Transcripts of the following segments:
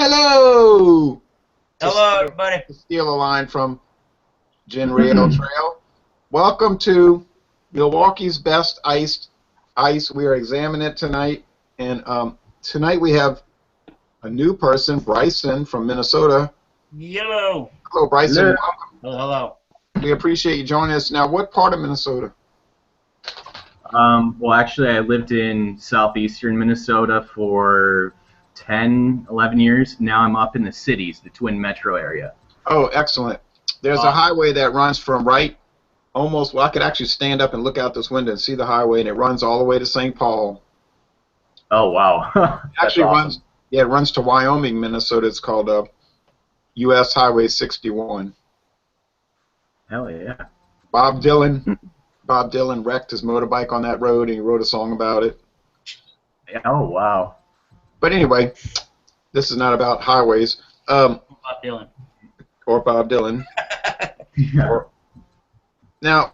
Hello! Hello, everybody. To steal a line from Gin Rio Trail. Welcome to Milwaukee's Best Ice. We are examining it tonight. And tonight we have a new person, Bryson from Minnesota. Hello. Hello, Bryson. Hello. Welcome. Hello. We appreciate you joining us. Now, what part of Minnesota? Well, actually, I lived in southeastern Minnesota for 10, 11 years. Now I'm up in the cities, the Twin Metro area. Oh, excellent. There's a highway that runs from almost, well, I could actually stand up and look out this window and see the highway, and it runs all the way to St. Paul. Oh, wow. Actually awesome. it runs to Wyoming, Minnesota. It's called U.S. Highway 61. Hell yeah. Bob Dylan wrecked his motorbike on that road, and he wrote a song about it. Oh, wow. But anyway, this is not about highways. Bob Dylan. Or Bob Dylan. Yeah. Now,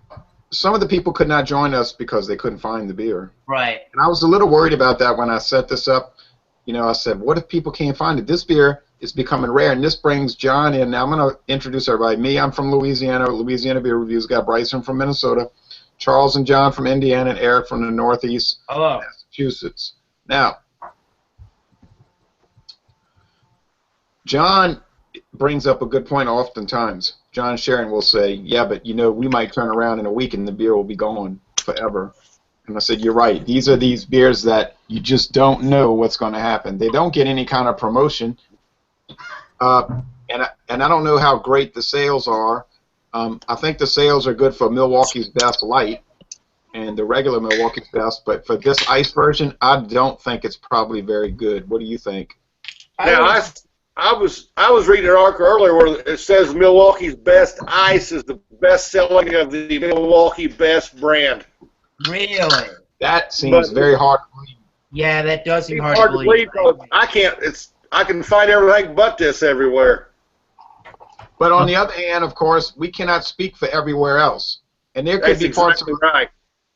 some of the people could not join us because they couldn't find the beer. Right. And I was a little worried about that when I set this up. You know, I said, what if people can't find it? This beer is becoming rare, and this brings John in. Now, I'm going to introduce everybody. Me, I'm from Louisiana. Louisiana Beer Reviews. Got Bryson from Minnesota, Charles and John from Indiana, and Eric from the Northeast Massachusetts. Now, John brings up a good point oftentimes. John Sharon will say, yeah, but, you know, we might turn around in a week and the beer will be gone forever. And I said, you're right. These are these beers that you just don't know what's going to happen. They don't get any kind of promotion. And I don't know how great the sales are. I think the sales are good for Milwaukee's Best Light and the regular Milwaukee's Best, but for this ice version, I don't think it's probably very good. What do you think? Now, I was reading an article earlier where it says Milwaukee's Best Ice is the best selling of the Milwaukee Best brand. Really? That seems very hard to believe. Yeah, that does seem It's hard to believe. I can find everything but this everywhere. But on the other hand, of course, we cannot speak for everywhere else. And there could That's be parts exactly right.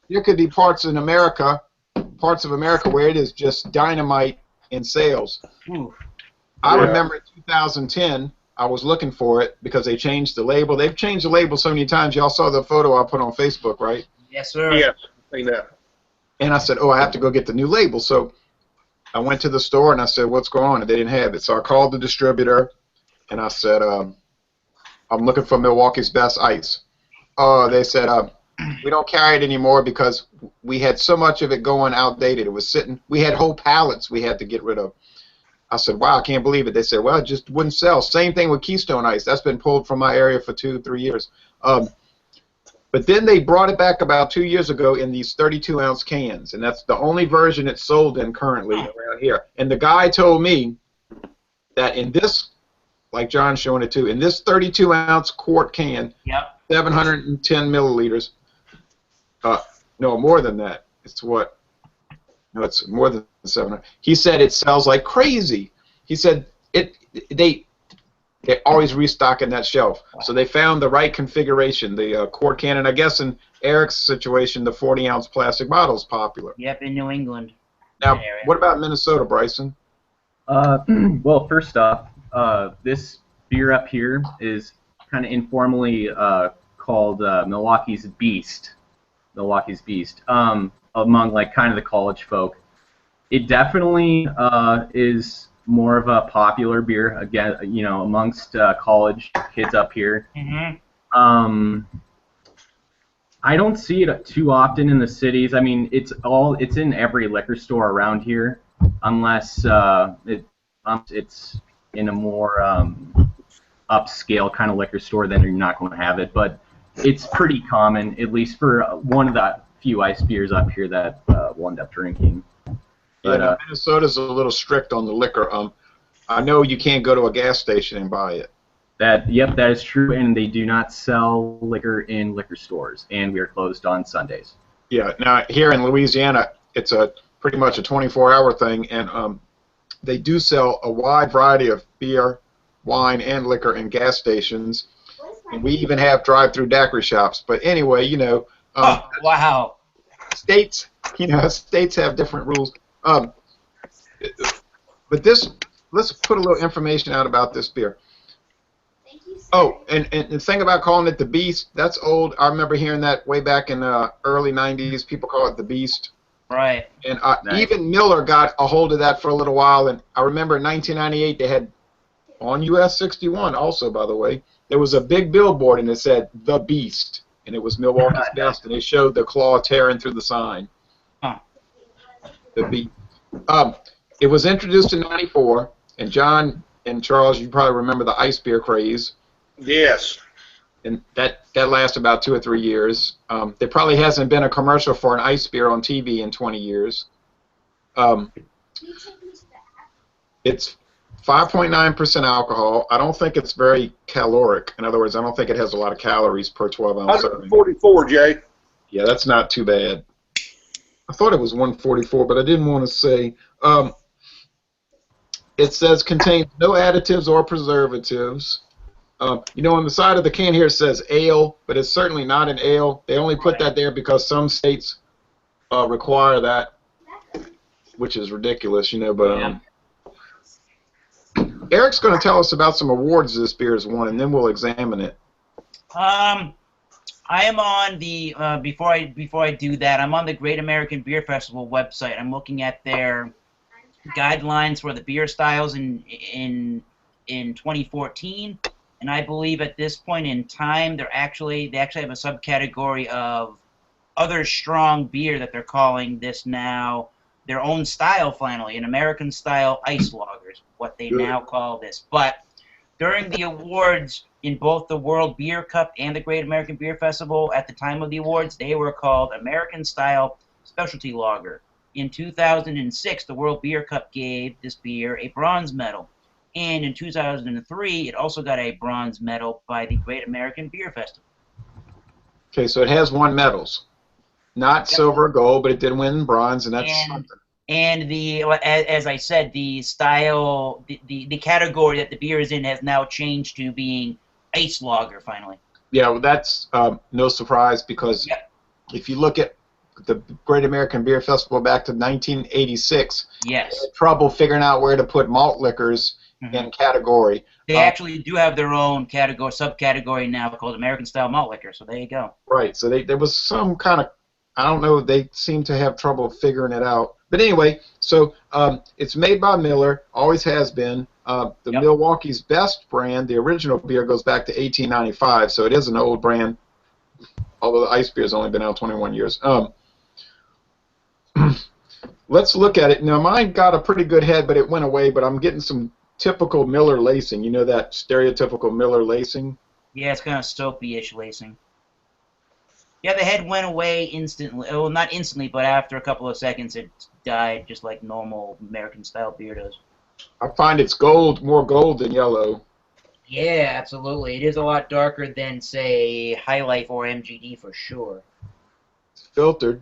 There could be parts of America where it is just dynamite in sales. Ooh. I remember in 2010, I was looking for it because they changed the label. They've changed the label so many times. Y'all saw the photo I put on Facebook, right? Yes, sir. Yes, I think that. And I said, oh, I have to go get the new label. So I went to the store and I said, what's going on? And they didn't have it. So I called the distributor and I said, I'm looking for Milwaukee's Best Ice. Oh, they said, we don't carry it anymore because we had so much of it going outdated. It was sitting. We had whole pallets we had to get rid of. I said, wow, I can't believe it. They said, well, it just wouldn't sell. Same thing with Keystone Ice. That's been pulled from my area for 2-3 years. But then they brought it back about 2 years ago in these 32-ounce cans, and that's the only version it's sold in currently around here. And the guy told me that in this, like John's showing it too, in this 32-ounce quart can, 710 milliliters, no, more than that. It's what? No, it's more than 700. He said it sells like crazy. He said they always restocking that shelf. So they found the right configuration, the quart can, and I guess in Eric's situation, the 40-ounce plastic bottle is popular. Yep, in New England. Now, what about Minnesota, Bryson? Well, first off, this beer up here is kind of informally called Milwaukee's Beast. Milwaukee's Beast. Among like kind of the college folk, it definitely is more of a popular beer again, you know, amongst college kids up here. Mm-hmm. I don't see it too often in the cities. I mean, it's in every liquor store around here, unless it's in a more upscale kind of liquor store. Then you're not going to have it, but it's pretty common, at least for one of the few ice beers up here that we'll end up drinking. But, yeah, Minnesota's a little strict on the liquor. I know you can't go to a gas station and buy it. Yep, that is true, and they do not sell liquor in liquor stores, and we are closed on Sundays. Yeah, now here in Louisiana, it's pretty much a 24-hour thing, and they do sell a wide variety of beer, wine, and liquor in gas stations, and we even have drive-through daiquiri shops. But anyway, you know, wow. States have different rules. But this let's put a little information out about this beer. Oh, and the thing about calling it the Beast, that's old. I remember hearing that way back in the early 90s. People call it the Beast. Right. And Nice. even Miller got a hold of that for a little while. And I remember in 1998 they had, on US 61 also, by the way, there was a big billboard and it said, The Beast. And it was Milwaukee's best. And they showed the claw tearing through the sign. Huh. The Beast. It was introduced in 94. And John and Charles, you probably remember the ice beer craze. Yes. And that lasted about 2 or 3 years. There probably hasn't been a commercial for an ice beer on TV in 20 years. It's 5.9% alcohol. I don't think it's very caloric. In other words, I don't think it has a lot of calories per 12-ounce serving. 144, Jay. Yeah, that's not too bad. I thought it was 144, but I didn't want to say. It says contains no additives or preservatives. You know, on the side of the can here it says ale, but it's certainly not an ale. They only put that there because some states require that, which is ridiculous, you know. But Eric's going to tell us about some awards this beer has won, and then we'll examine it. I am on the before I do that, I'm on the Great American Beer Festival website. I'm looking at their guidelines for the beer styles in 2014. And I believe at this point in time, they actually have a subcategory of other strong beer that they're calling this now their own style finally, an American style ice lagers, what they now call this. But during the awards in both the World Beer Cup and the Great American Beer Festival, at the time of the awards, they were called American style specialty lager. In 2006, the World Beer Cup gave this beer a bronze medal. And in 2003, it also got a bronze medal by the Great American Beer Festival. Okay, so it has won medals. Not silver or gold, but it did win bronze, and that's something. And as I said, the style, the category that the beer is in has now changed to being ice lager, finally. Yeah, well, that's no surprise because if you look at the Great American Beer Festival back to 1986, yes, they had trouble figuring out where to put malt liquors in category. They actually do have their own category, subcategory now called American Style Malt Liquor, so there you go. Right, so there was some kind of, I don't know, they seem to have trouble figuring it out. But anyway, so it's made by Miller, always has been. The Milwaukee's Best brand, the original beer, goes back to 1895, so it is an old brand, although the ice beer has only been out 21 years. Let's look at it. Now, mine got a pretty good head, but it went away, but I'm getting some typical Miller lacing. You know that stereotypical Miller lacing? Yeah, it's kind of soapy-ish lacing. Yeah, the head went away instantly. Well, not instantly, but after a couple of seconds it died, just like normal American-style beer does. I find it's gold, more gold than yellow. Yeah, absolutely. It is a lot darker than, say, High Life or MGD for sure. It's filtered.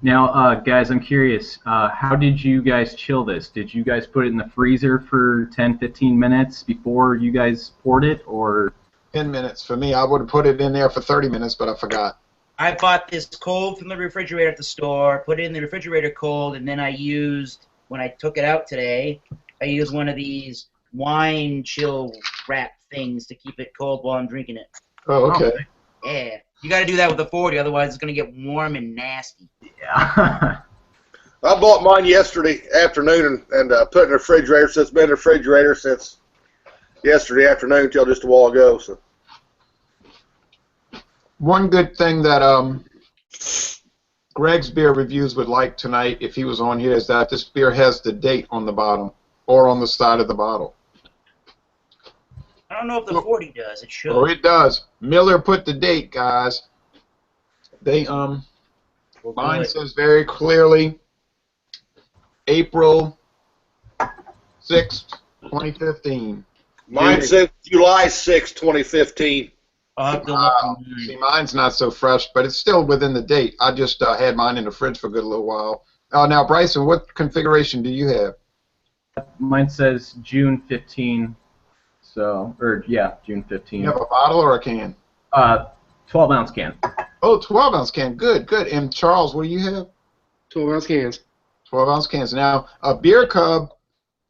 Now, guys, I'm curious, how did you guys chill this? Did you guys put it in the freezer for 10, 15 minutes before you guys poured it, or? 10 minutes. For me, I would have put it in there for 30 minutes, but I forgot. I bought this cold from the refrigerator at the store, put it in the refrigerator cold, and then I used, when I took it out today, I used one of these wine chill wrap things to keep it cold while I'm drinking it. Oh, okay. Yeah. You got to do that with the 40, otherwise it's going to get warm and nasty. Yeah. I bought mine yesterday afternoon and put it in the refrigerator. So it's been in the refrigerator since yesterday afternoon until just a while ago. So. One good thing that Greg's beer reviews would like tonight, if he was on here, is that this beer has the date on the bottom or on the side of the bottle. I don't know if the 40 does. It should. Oh, it does. Miller put the date, guys. They mine says very clearly April 6th, 2015. Mine says July 6, 2015. I'll have to look. See, mine's not so fresh, but it's still within the date. I just had mine in the fridge for a good little while. Now, Bryson, what configuration do you have? Mine says June 15. So, or yeah, June 15. You have a bottle or a can? 12-ounce can. Oh, 12-ounce can. Good, good. And Charles, what do you have? 12-ounce cans. 12-ounce cans. Now, a beer cub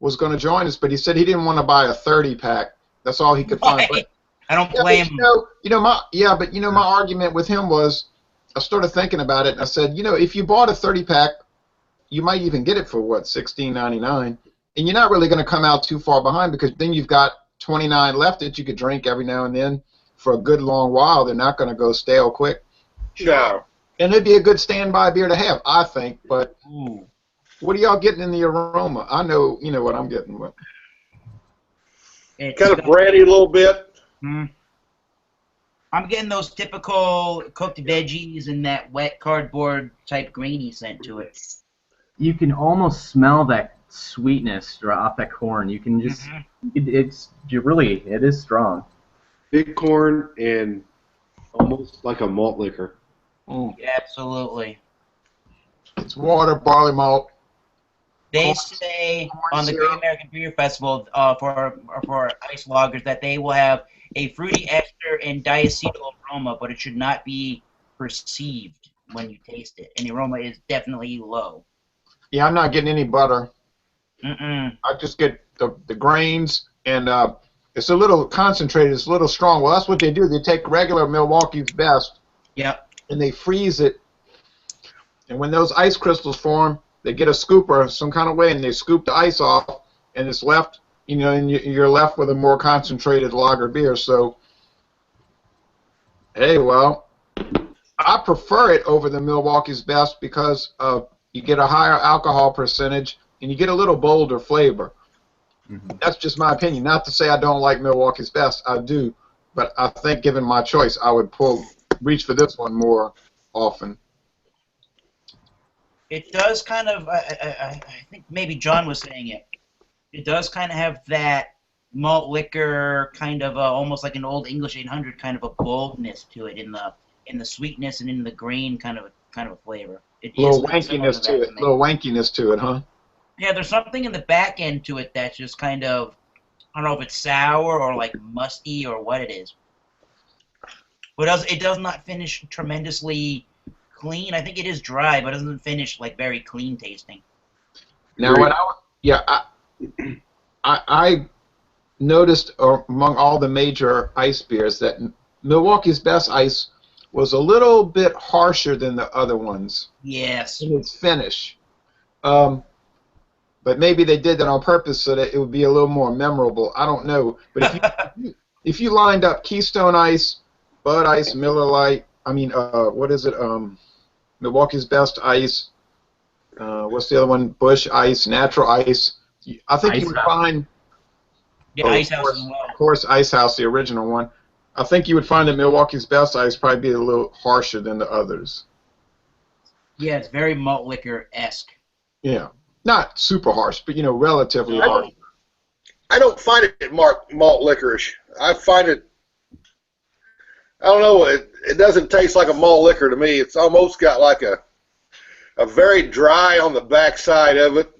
was going to join us, but he said he didn't want to buy a 30-pack. That's all he could find. Right. But, I don't yeah, blame but, him. my argument with him was, I started thinking about it, and I said, if you bought a 30-pack, you might even get it for what, $16.99, and you're not really going to come out too far behind, because then you've got 29 left that you could drink every now and then for a good long while. They're not going to go stale quick. No. And it'd be a good standby beer to have, I think. But Ooh. what are y'all getting in the Aroma? I know what I'm getting with. It's Kind of brandy a little bit. I'm getting those typical cooked veggies and that wet cardboard type grainy scent to it. You can almost smell that sweetness off that corn. You can just, it is strong. Big corn and almost like a malt liquor. Yeah, absolutely. It's water, barley malt. They say on the Great American Beer Festival for ice lagers that they will have a fruity ester and diacetyl aroma, but it should not be perceived when you taste it. And the aroma is definitely low. Yeah, I'm not getting any butter. Mm-mm. I just get the grains, and it's a little concentrated. It's a little strong. Well, that's what they do. They take regular Milwaukee's Best, and they freeze it. And when those ice crystals form, they get a scooper some kind of way, and they scoop the ice off, and it's left, and you're left with a more concentrated lager beer. So, hey, well, I prefer it over the Milwaukee's Best because you get a higher alcohol percentage, and you get a little bolder flavor. That's just my opinion. Not to say I don't like Milwaukee's Best. I do. But I think given my choice, I would reach for this one more often. It does kind of, I think maybe John was saying it. It does kind of have that malt liquor kind of almost like an old English 800 kind of a boldness to it in the sweetness and in the grain kind of a flavor. A little wankiness to it. A little wankiness to it, huh? Yeah, there's something in the back end to it that's just kind of, I don't know if it's sour or like musty or what it is. But it does not finish tremendously clean. I think it is dry, but it doesn't finish like very clean tasting. Now, I noticed among all the major ice beers that Milwaukee's Best Ice was a little bit harsher than the other ones. Yes. In its finish. But maybe they did that on purpose so that it would be a little more memorable. I don't know. But if you lined up Keystone Ice, Bud Ice, Miller Lite, what is it? Milwaukee's Best Ice. What's the other one? Bush Ice, Natural Ice. I think you would find. Yeah, Ice House as well. Of course, Ice House, the original one. I think you would find that Milwaukee's Best Ice probably be a little harsher than the others. Yeah, it's very malt liquor-esque. Yeah. Not super harsh, but, relatively harsh. I don't find it malt liquorish. I find it, I don't know, it doesn't taste like a malt liquor to me. It's almost got like a very dry on the backside of it.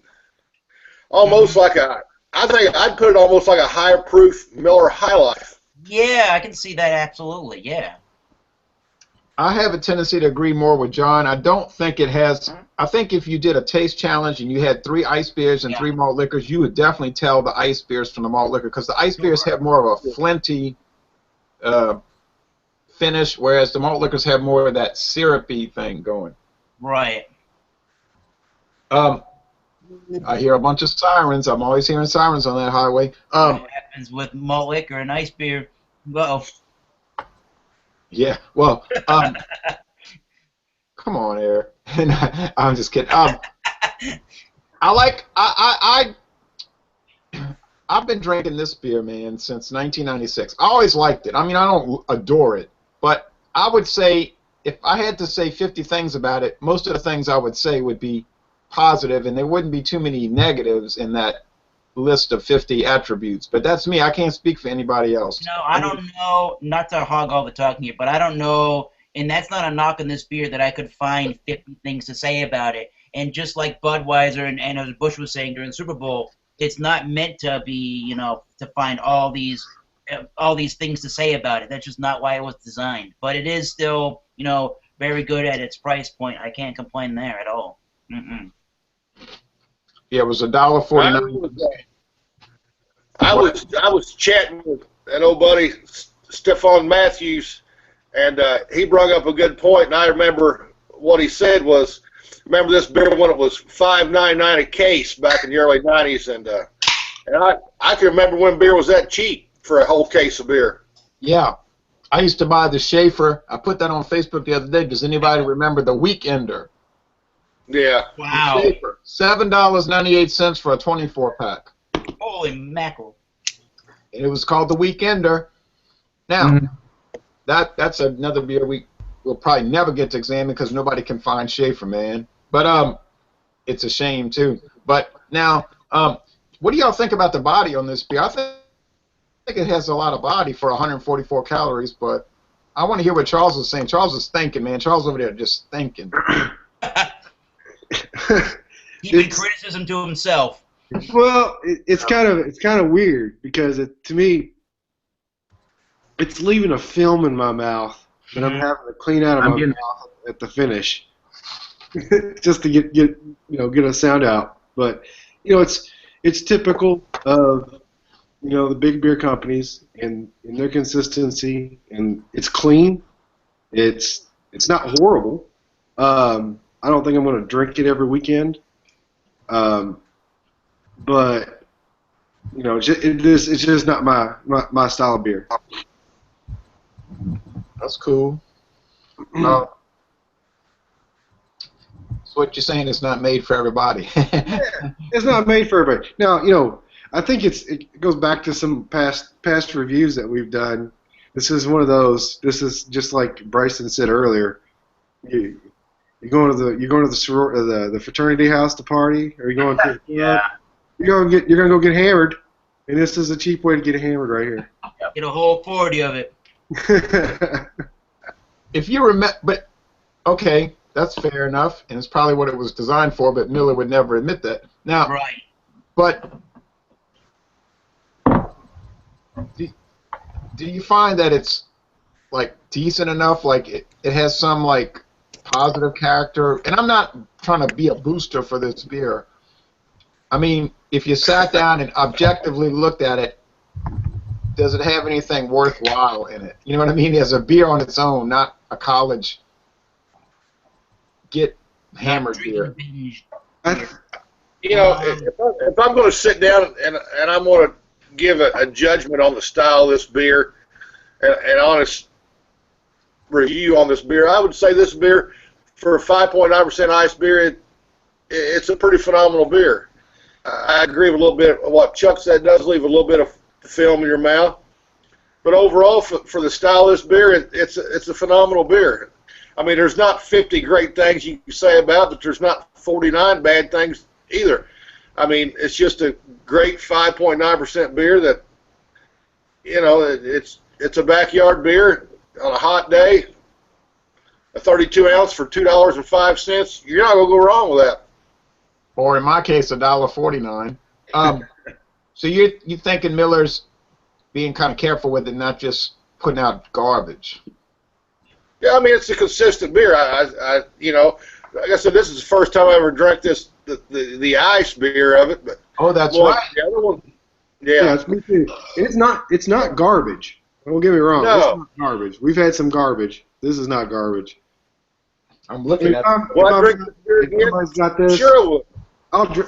Almost like I think I'd put it almost like a higher proof Miller High Life. Yeah, I can see that absolutely, yeah. I have a tendency to agree more with John. I don't think it has. I think if you did a taste challenge and you had 3 ice beers and 3 malt liquors, you would definitely tell the ice beers from the malt liquor because the ice beers have more of a flinty finish, whereas the malt liquors have more of that syrupy thing going. Right. I hear a bunch of sirens. I'm always hearing sirens on that highway. What happens with malt liquor and ice beer? Well. Yeah, well, come on, Eric. I'm just kidding. I've been drinking this beer, man, since 1996. I always liked it. I don't adore it, but I would say if I had to say 50 things about it, most of the things I would say would be positive, and there wouldn't be too many negatives in that list of 50 attributes. But that's me. I can't speak for anybody else. No, I don't know, not to hog all the talking here, but I don't know, and that's not a knock on this beer, that I could find 50 things to say about it. And just like Budweiser and as Bush was saying during the Super Bowl, it's not meant to be, to find all these things to say about it. That's just not why it was designed. But it is still, very good at its price point. I can't complain there at all. Mm-mm. Yeah, it was $1.49. I was chatting with an old buddy, Stephon Matthews, and he brought up a good point, and I remember what he said was, remember this beer when it was $5.99 a case back in the early 90s, and I can remember when beer was that cheap for a whole case of beer. Yeah. I used to buy the Schaefer. I put that on Facebook the other day. Does anybody remember the Weekender? Yeah. Wow. Schaefer, $7.98 for a 24-pack. Holy mackerel. And it was called the Weekender. Now, that's another beer we'll probably never get to examine because nobody can find Schaefer, man. But it's a shame, too. But now, what do y'all think about the body on this beer? I think it has a lot of body for 144 calories, but I want to hear what Charles is saying. Charles is thinking, man. Charles over there just thinking. Keeping criticism to himself. Well, it's kind of weird because to me, it's leaving a film in my mouth that I'm having to clean out of my mouth at the finish, just to get a sound out. But it's typical of the big beer companies and their consistency, and it's clean. It's not horrible. I don't think I'm going to drink it every weekend. But it's just not my style of beer. That's cool. So what you're saying is not made for everybody. Yeah, it's not made for everybody. Now, I think it goes back to some past reviews that we've done. This is one of those. This is just like Bryson said earlier. You're going to the fraternity house to party, or you're going to you're gonna go get hammered, and this is a cheap way to get hammered right here. Get a whole 40 of it. If you remember, but okay, that's fair enough, and it's probably what it was designed for. But Miller would never admit that. Now, Right. But do you find that it's like decent enough? Like it has some like positive character, and I'm not trying to be a booster for this beer. I mean, if you sat down and objectively looked at it, does it have anything worthwhile in it? You know what I mean? As a beer on its own, not a college get hammered beer. If I'm going to sit down and I'm going to give a judgment on the style of this beer, an honest review on this beer, I would say this beer, for a 5.9% ice beer, it's a pretty phenomenal beer. I agree with a little bit of what Chuck said. It does leave a little bit of film in your mouth. But overall, for the style of this beer, it's a phenomenal beer. I mean, there's not 50 great things you can say about it, but there's not 49 bad things either. I mean, it's just a great 5.9% beer that, it's a backyard beer on a hot day, a 32 ounce for $2.05. You're not going to go wrong with that. Or in my case, $1.49. So you're thinking Miller's being kind of careful with it, not just putting out garbage. Yeah, I mean, it's a consistent beer. Like I said, this is the first time I ever drank the ice beer of it. But that's right. The other one, it's me too. It's not garbage. Don't get me wrong. No. It's not garbage. We've had some garbage. This is not garbage. I'm looking at it. Will I drink this beer again? Got this, sure I would.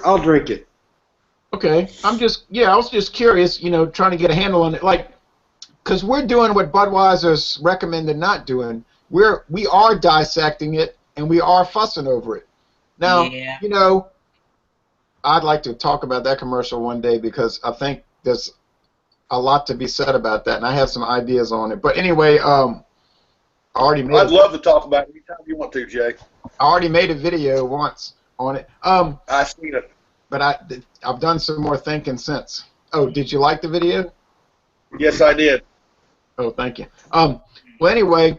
I'll drink it. Okay, I was just curious, trying to get a handle on it, like, because we're doing what Budweiser's recommended not doing. We are dissecting it and we are fussing over it. Now, I'd like to talk about that commercial one day because I think there's a lot to be said about that, and I have some ideas on it. But anyway, I'd love to talk about it anytime you want to, Jay. I already made a video once on it. I've seen it. But I've done some more thinking since. Oh, did you like the video? Yes, I did. Oh, thank you. Well, anyway,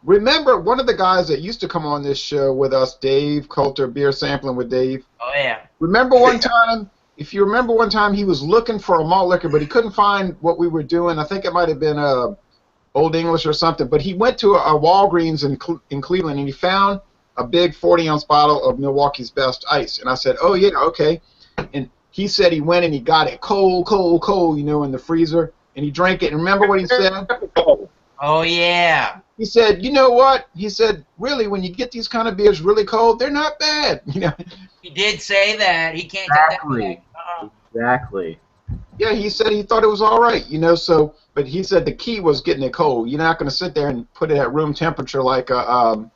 remember one of the guys that used to come on this show with us, Dave Coulter, Beer Sampling with Dave? Oh, yeah. Remember one time, if you remember one time, he was looking for a malt liquor, but he couldn't find what we were doing. I think it might have been Old English or something. But he went to a Walgreens in Cleveland, and he found a big 40-ounce bottle of Milwaukee's Best Ice. And I said, oh, yeah, okay. And he said he went and he got it cold, cold, cold, you know, in the freezer, and he drank it. And remember what he said? Oh, yeah. He said, you know what? He said, really, when you get these kind of beers really cold, they're not bad. You know. He did say that. He can't Exactly. take that back. Exactly. Yeah, he said he thought it was all right, you know. So, but he said the key was getting it cold. You're not going to sit there and put it at room temperature like a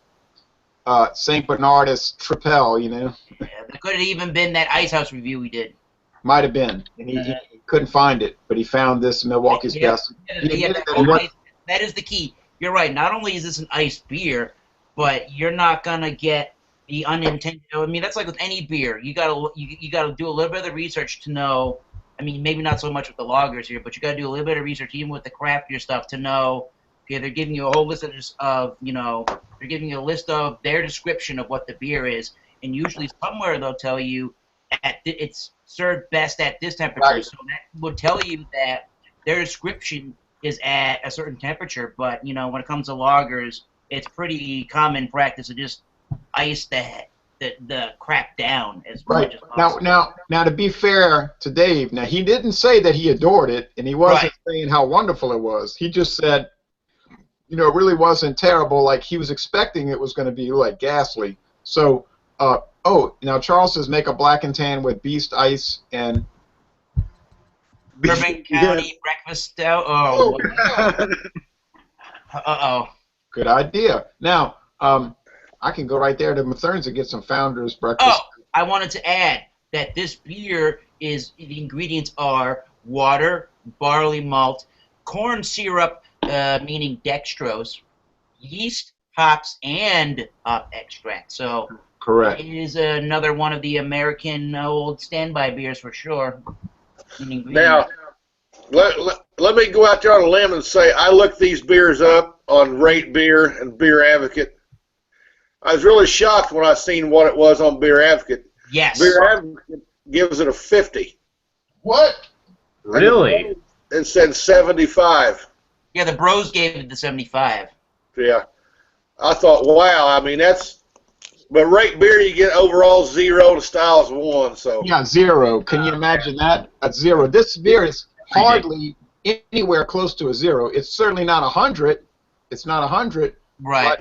St. Bernardus Tripel, you know. Yeah, that could have even been that Ice House review we did. Might have been, and he couldn't find it, but he found this Milwaukee's best. That is the key. You're right. Not only is this an iced beer, but you're not gonna get the unintended. I mean, that's like with any beer. You gotta do a little bit of the research to know. I mean, maybe not so much with the lagers here, but you gotta do a little bit of research even with the craft beer stuff to know. Okay, they're giving you a whole list of you know, they're giving you a list of their description of what the beer is, and usually somewhere they'll tell you it's served best at this temperature. Right. So that would tell you that their description is at a certain temperature. But you know, when it comes to lagers, it's pretty common practice to just ice the crap down as much as possible. Now, to be fair to Dave, now he didn't say that he adored it, and he wasn't saying how wonderful it was. He just said, you know, it really wasn't terrible. Like he was expecting it was going to be like ghastly. So, now Charles says make a black and tan with Beast Ice and Bourbon County breakfast stout. Oh. Uh-oh. Good idea. Now, I can go right there to Mathern's and get some Founders breakfast. Oh, I wanted to add that this beer the ingredients are water, barley malt, corn syrup, meaning dextrose, yeast, hops, and extract. So correct. It is another one of the American old standby beers for sure. Now, let me go out there on a limb and say I looked these beers up on Rate Beer and Beer Advocate. I was really shocked when I seen what it was on Beer Advocate. Yes. Beer Advocate gives it a 50. What? Really? It said 75. Yeah, the Bros gave it the 75. Yeah. I thought, wow, I mean, but Rate Beer, you get overall 0 to Styles 1. So. Yeah, 0. Can you imagine that? At 0. This beer is hardly anywhere close to a 0. It's certainly not 100. It's not 100. Right.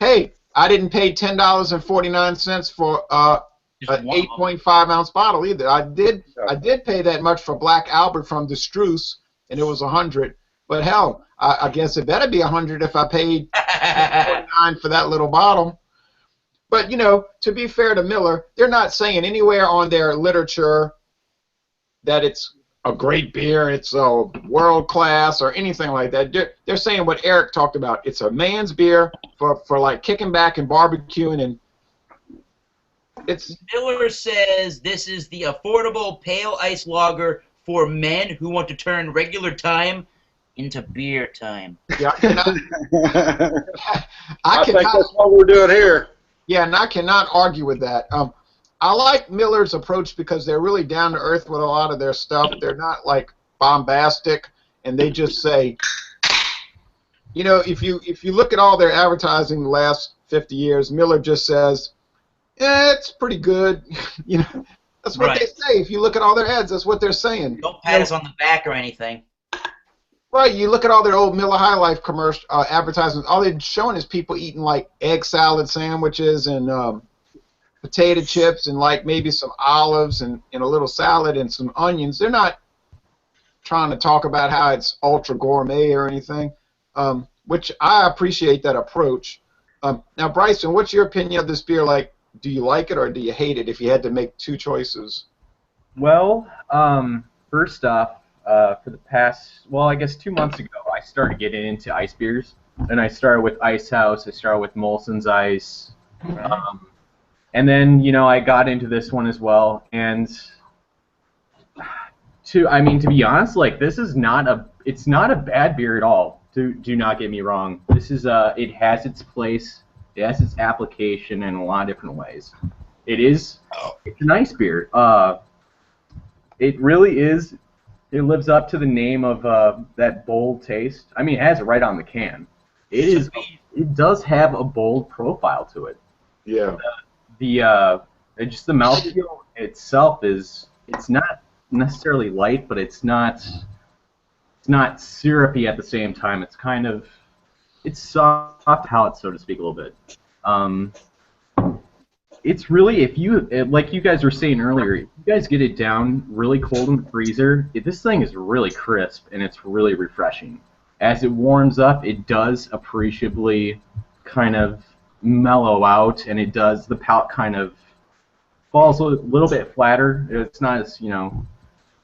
Hey, I didn't pay $10.49 for an 8.5 ounce bottle either. I did pay that much for Black Albert from Destruce, and it was 100. But hell, I guess it better be 100 if I paid $49 for that little bottle. But you know, to be fair to Miller, they're not saying anywhere on their literature that it's a great beer, it's a world class or anything like that. They're saying what Eric talked about. It's a man's beer for like kicking back and barbecuing, and it's. Miller says this is the affordable pale ice lager for men who want to turn regular time into beer time. Yeah, I think that's what we're doing here. Yeah, and I cannot argue with that. I like Miller's approach because they're really down to earth with a lot of their stuff. They're not like bombastic, and they just say, you know, if you look at all their advertising the last 50 years, Miller just says, it's pretty good. You know, that's what they say. If you look at all their ads, that's what they're saying. Don't pat us on the back or anything. Right, you look at all their old Miller High Life commercial advertisements. All they're showing is people eating like egg salad sandwiches and potato chips and like maybe some olives and a little salad and some onions. They're not trying to talk about how it's ultra gourmet or anything, which I appreciate that approach. Now, Bryson, what's your opinion of this beer? Like, do you like it or do you hate it? If you had to make two choices. Well, first off. For the past, I guess 2 months ago, I started getting into ice beers, and I started with Ice House. I started with Molson's Ice, and then I got into this one as well. And to be honest, like this is it's not a bad beer at all. Do not get me wrong. This is it has its place, it has its application in a lot of different ways. It's an ice beer. It really is. It lives up to the name of that bold taste. I mean, it has it right on the can. It does have a bold profile to it. Yeah. Just the mouthfeel itself is it's not necessarily light, but it's not syrupy at the same time. It's kind of it's soft palate, so to speak, a little bit. It's really, if you, like you guys were saying earlier, if you guys get it down really cold in the freezer, this thing is really crisp and it's really refreshing. As it warms up, it does appreciably kind of mellow out, and it does, the palate kind of falls a little bit flatter. It's not as,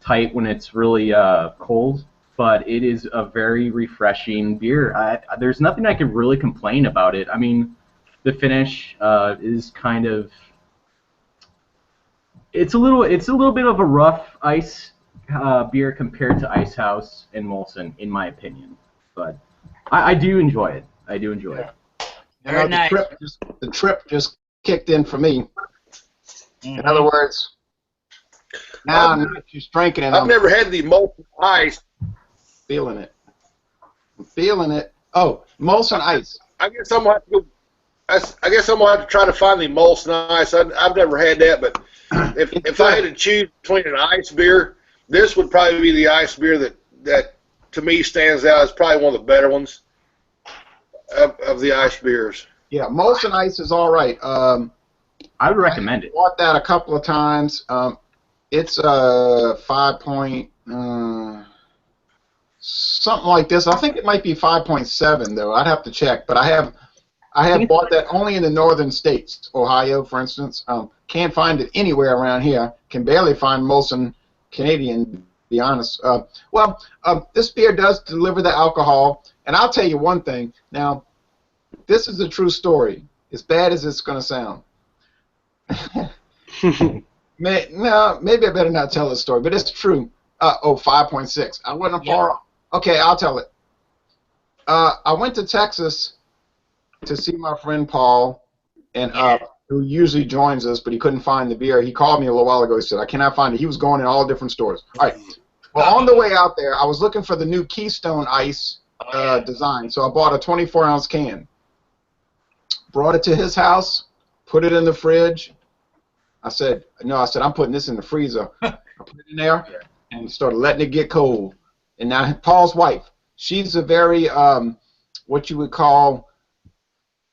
tight when it's really cold, but it is a very refreshing beer. There's nothing I can really complain about it. I mean, the finish is kind of, it's a little bit of a rough ice beer compared to Ice House and Molson, in my opinion. But I do enjoy it. I do enjoy it. Very nice. The trip just kicked in for me. In other words, now I'm not just drinking it. I've never had the Molson Ice. Feeling it. I'm feeling it. Oh, Molson Ice. I guess I'm gonna have to go. I guess I'm gonna have to try to find the Molson Ice. I've never had that, but if I had to choose between an ice beer, this would probably be the ice beer that to me stands out as probably one of the better ones of the ice beers. Yeah, Molson Ice is all right. I would recommend it. I bought that a couple of times. It's a 5 point something like this. I think it might be 5.7 though. I'd have to check, but I have bought that only in the northern states, Ohio, for instance. Can't find it anywhere around here. Can barely find Molson Canadian, to be honest. This beer does deliver the alcohol, and I'll tell you one thing. Now, this is a true story, as bad as it's going to sound. No, maybe I better not tell this story, but it's true. 5.6. I wasn't far off. Okay, I'll tell it. I went to Texas to see my friend Paul, and who usually joins us, but he couldn't find the beer. He called me a little while ago. He said, I cannot find it. He was going in all different stores. All right. Well, on the way out there, I was looking for the new Keystone Ice design, so I bought a 24-ounce can. Brought it to his house, put it in the fridge. I said, I'm putting this in the freezer. I put it in there and started letting it get cold. And now Paul's wife, she's a very, what you would call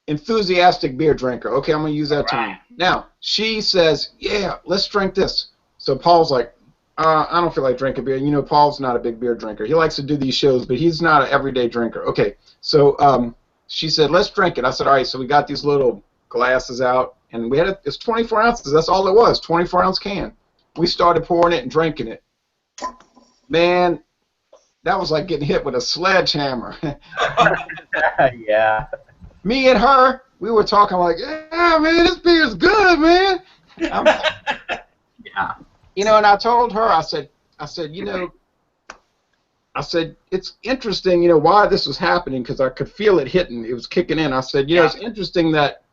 enthusiastic beer drinker. Okay, I'm going to use that term. Now, she says, yeah, let's drink this. So Paul's like, I don't feel like drinking beer. You know, Paul's not a big beer drinker. He likes to do these shows, but he's not an everyday drinker. Okay, so she said, let's drink it. I said, all right, so we got these little glasses out, and we had it's 24 ounces. That's all it was, 24-ounce can. We started pouring it and drinking it. Man, that was like getting hit with a sledgehammer. Yeah. Me and her, we were talking like, yeah, man, this beer's good, man. Yeah. You know, and I told her, I said, it's interesting, why this was happening, because I could feel it hitting. It was kicking in. I said, it's interesting that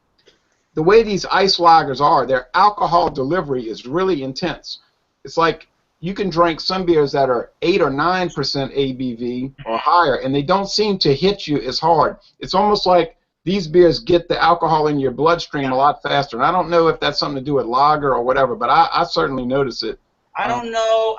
the way these ice lagers are, their alcohol delivery is really intense. It's like you can drink some beers that are 8 or 9% ABV or higher, and they don't seem to hit you as hard. It's almost like these beers get the alcohol in your bloodstream a lot faster. And I don't know if that's something to do with lager or whatever, but I certainly notice it. I don't know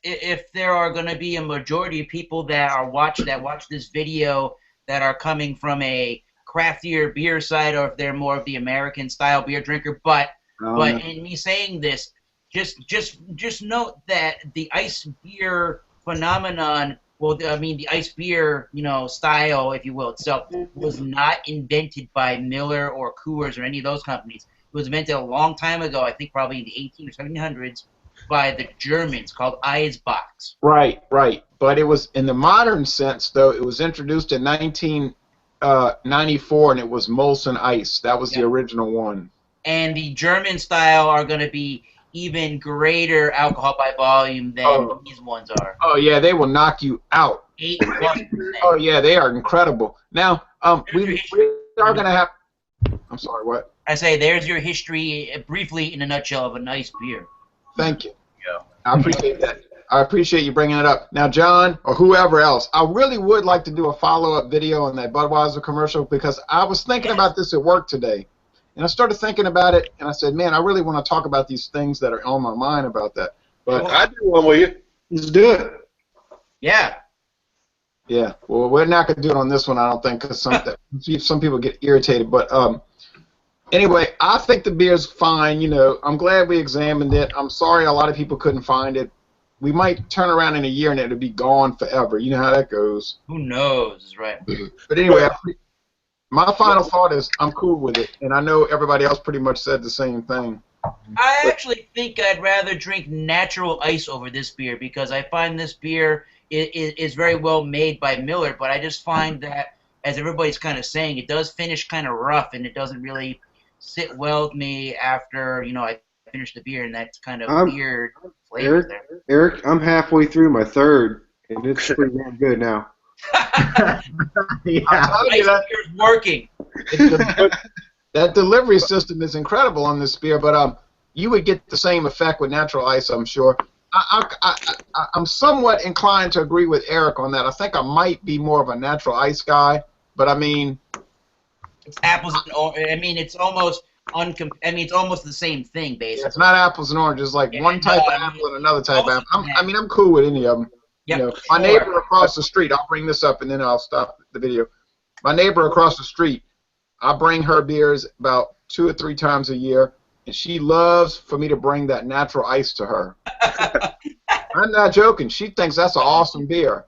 if there are going to be a majority of people that watch this video that are coming from a craftier beer side, or if they're more of the American style beer drinker. But in me saying this, just note that the ice beer phenomenon, the ice beer, style, if you will, itself, was not invented by Miller or Coors or any of those companies. It was invented a long time ago, I think probably in the 1800s or 1700s, by the Germans, called Eisbox. Right. But it was, in the modern sense, though, it was introduced in 1994, and it was Molson Ice. That was the original one. And the German style are going to be even greater alcohol by volume than these ones are. Oh, yeah, they will knock you out. 8+%. Oh, yeah, they are incredible. Now, we are going to have... I'm sorry, what? I say, there's your history, briefly, in a nutshell, of a nice beer. Thank you. I appreciate that. I appreciate you bringing it up. Now, John, or whoever else, I really would like to do a follow-up video on that Budweiser commercial, because I was thinking about this at work today. And I started thinking about it, and I said, man, I really want to talk about these things that are on my mind about that. But I do one with you. Let's do it. Yeah. yeah, well, we're not gonna do it on this one, I don't think, because some people get irritated. But anyway, I think the beer's fine. You know, I'm glad we examined it. I'm sorry a lot of people couldn't find it. We might turn around in a year and it'll be gone forever. You know how that goes. Who knows? Is right. But anyway, my final thought is I'm cool with it, and I know everybody else pretty much said the same thing. I actually think I'd rather drink natural ice over this beer because I find this beer is very well made by Miller, but I just find that, as everybody's kind of saying, it does finish kind of rough, and it doesn't really sit well with me after, you know, I finish the beer, and that's kind of weird flavor there. Eric, I'm halfway through my third, and it's pretty damn good now. Yeah. I'm telling you Ice beer is working. that delivery system is incredible on this beer, but you would get the same effect with natural ice, I'm sure. I'm somewhat inclined to agree with Eric on that. I think I might be more of a natural ice guy, but I mean, It's apples and oranges. I mean, it's almost it's almost the same thing, basically. it's not apples and oranges. Like one type of apple and another type of apple. I'm cool with any of them. Yep, You know, my neighbor across the street. I'll bring this up and then I'll stop the video. My neighbor across the street, I bring her beers about 2 or 3 times a year, and she loves for me to bring that natural ice to her. I'm not joking. She thinks that's an awesome beer,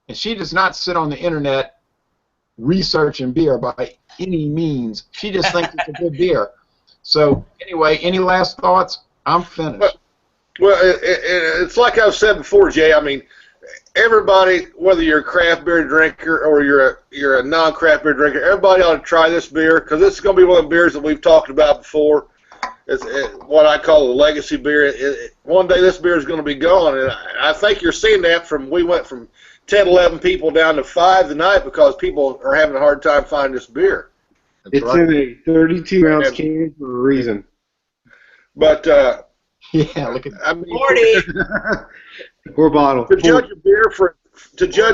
and she does not sit on the internet researching beer by any means. She just thinks it's a good beer. So anyway, any last thoughts? I'm finished. Well, it's like I've said before, Jay. I mean, everybody, whether you're a craft beer drinker or you're a non-craft beer drinker, everybody ought to try this beer because this is going to be one of the beers that we've talked about before. It's what I call a legacy beer. One day this beer is going to be gone, and I think you're seeing that we went from 10, 11 people down to 5 tonight because people are having a hard time finding this beer. It's in a 32-ounce can for a reason. But Yeah, look at I mean, 40. Or bottle. to judge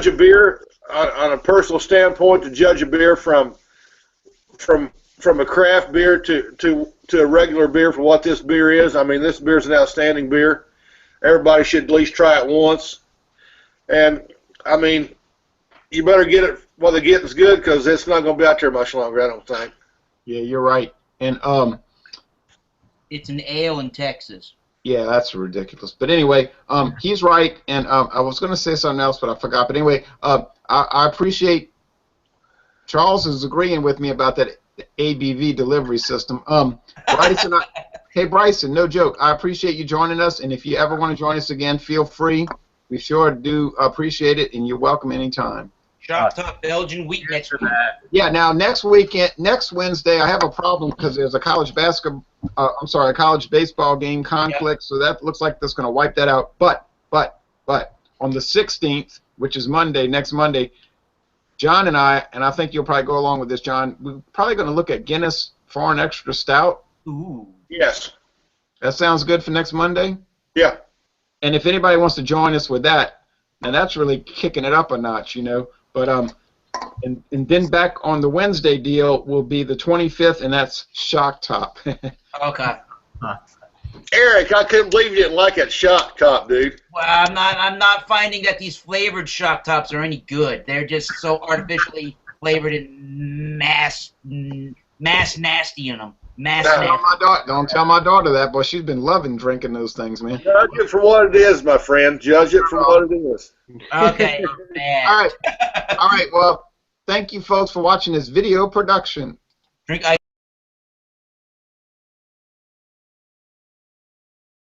a beer on a personal standpoint, to judge a beer from a craft beer to a regular beer for what this beer is. I mean, this beer is an outstanding beer. Everybody should at least try it once. And I mean, you better get it while the getting's good because it's not going to be out there much longer, I don't think. Yeah, you're right. And It's an ale in Texas. yeah, that's ridiculous. But anyway, he's right, and I was going to say something else, but I forgot. But anyway, I appreciate Charles is agreeing with me about that ABV delivery system. Bryson, hey Bryson, no joke. I appreciate you joining us, and if you ever want to join us again, feel free. We sure do appreciate it, and you're welcome anytime. Shop Top Belgian wheat next week. Yeah, now next Wednesday, I have a problem because there's a college a college baseball game conflict, so that looks like that's going to wipe that out. But on the 16th, which is next Monday, John and I think you'll probably go along with this, John, we're probably going to look at Guinness Foreign Extra Stout. Ooh. Yes. That sounds good for next Monday? Yeah. And if anybody wants to join us with that, now that's really kicking it up a notch, you know. But and then back on the Wednesday deal will be the 25th, and that's Shock Top. Okay. Eric, I couldn't believe you didn't like that Shock Top, dude. Well, I'm not finding that these flavored Shock Tops are any good. They're just so artificially flavored and mass nasty in them. Don't tell my daughter that, boy. She's been loving drinking those things, man. Judge it for what it is, my friend. Judge it for what it is. Okay, man. All right. Well, thank you, folks, for watching this video production. Drink ice.